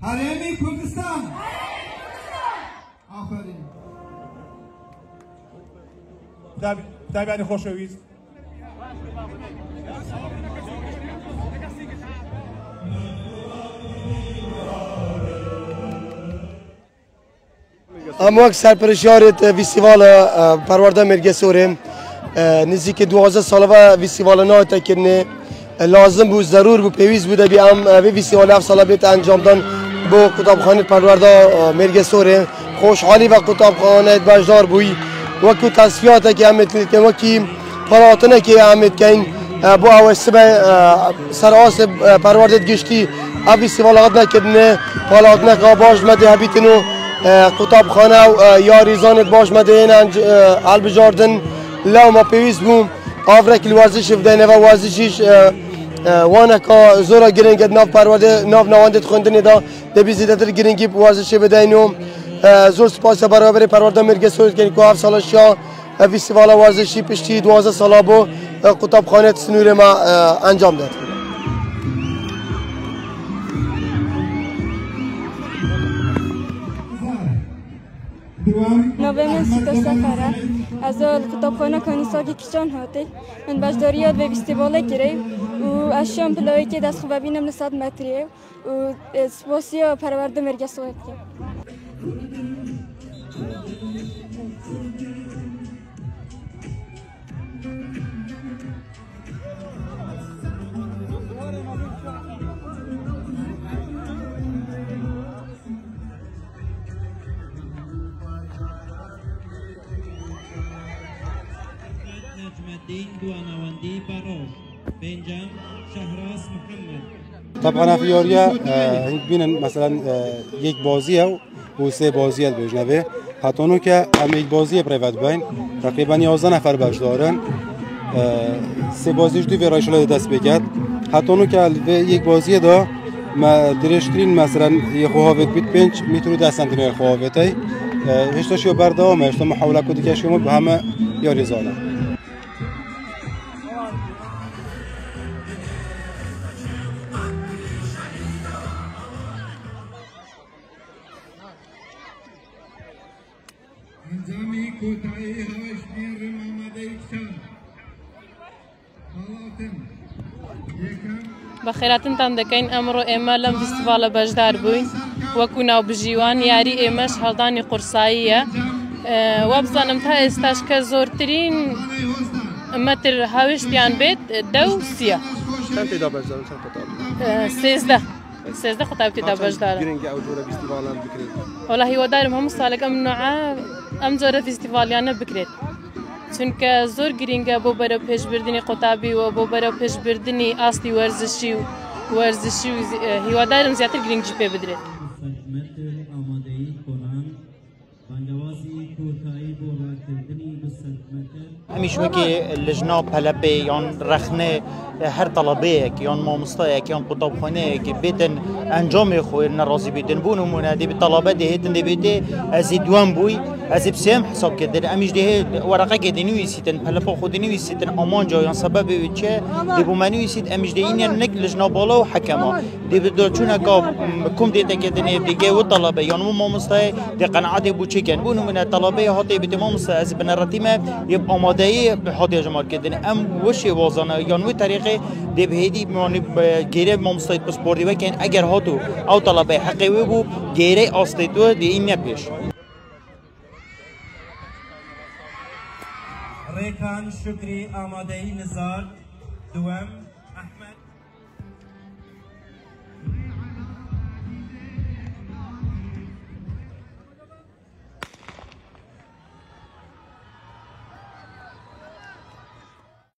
هریمی کردستان آفرین تابعانی خۆشەویست ام وقت سرپرشیارت فیستیوال پرورده مرگسوره نزدیک 12 ساله و فیستیوال نه تکنه لازم بود ضرور بود پیوست بوده بی ام فیستیوال 7 ساله بیت انجام دادن با کتابخانه پرورده مرگسوره خوشحالی و کتابخانه بجدار بوی وقتی تصفیات که همت که وقتی پراتنه که همت کن با اوسب سراس پرورده گشتی فیستیوال قد نکردنه پالاتنه که باش مده هبیتنو کتابخانه و یاریزانت باش مدین الب جاردن لو ما پیوست بوم آفرک الورزش بدنه و ورزشیش وانه که زورا گرینگ ناف پرورده ناف نواندت خوندنی دا دبی زیادتر گرینگی ورزش بدنه زور سپاس برابر پرورده مرگسوره کنی که 7 سالش یا فیستیوال ورزشی پشتی 12 ساله بو کتابخانه سنوره ما انجام داد. نوه من سیتا سفره از کتابخانه کانیساگی کشان هاته من بجداریات و فیستیواله گره و از شام پلایی که دست خوبه بینم نصد متریه و سپاسیا پرورده مرگسوره که طبعا في يوريا بين مثلا یک بازی و 3 بازی بجنبه هاتونو که هم یک بازی پرایوت بین تقریبا 11 نفر باش دارن 3 بازیش دو ورایشلا دست بگیرد هاتونو که یک بازی دا ما درشترین مثلا یه خوابت بیت 5 متر 10 سانتی متر خوابتی هشتاش یا بردام هشتا محاوله کردی که شما به همه یاری زاله انجامی کوتاهی هاشتین رم آماده ایشان حالاتن بەخێراتن تان دەکەین ئەمڕۆ ئێمە لەم فیستیڤالە بەشدار بووین وەکو ناوبژیوان یاری ئێمەش هەڵدانی قورساییە وا بزانم تا ئێستاش کە زۆرترین مەتر هاوێشتیان بێت 10 و 30 سێزدە قوتابی تێدا بەشدارە وەڵا هیوادارم هەموو ساڵێک ئەم نوعە ئەم جۆرە فیستیڤالیانە بکرێت چونکە زۆر گرینگە بۆ بەرەو پێشبردننی قوتابی و بۆ بەرەو پێشبردننی ئاستی وەرزشی و هیوادارم زیاتر گرنگجی پێ بدرێت همیش وکی لجنا پلبه یان رخنه هر طلبه یان مامستای یان کتابخانه که بیتن انجام خوی نرازی بیتن بونو منادی به طلبه دهیتن دیبیته از دوام بوی از بسیم حساب کرده همیش ده ورقه که دنیویسیتن پلبه خود دنیویسیتن امان جایان سبب چه دیبو منویسیت همیش ده این نک لجنا بالا و حکما دیب دو چون که کم دیتا که دنی دیگه و طلبه یان مامستای دی قناعت بو چکن بونو من طلبه هاتی بیت مامستا از بنراتیمه یب آماده هاتی جمار کردن ام وشی وازانه یان و طریقه دی بهدی مانی گیره مامستای پاسپورتی و کن اگر هاتو او طلبه حقی بو گیره آستیتو دی این نپیش ریکان شکری آماده نزار دوام احمد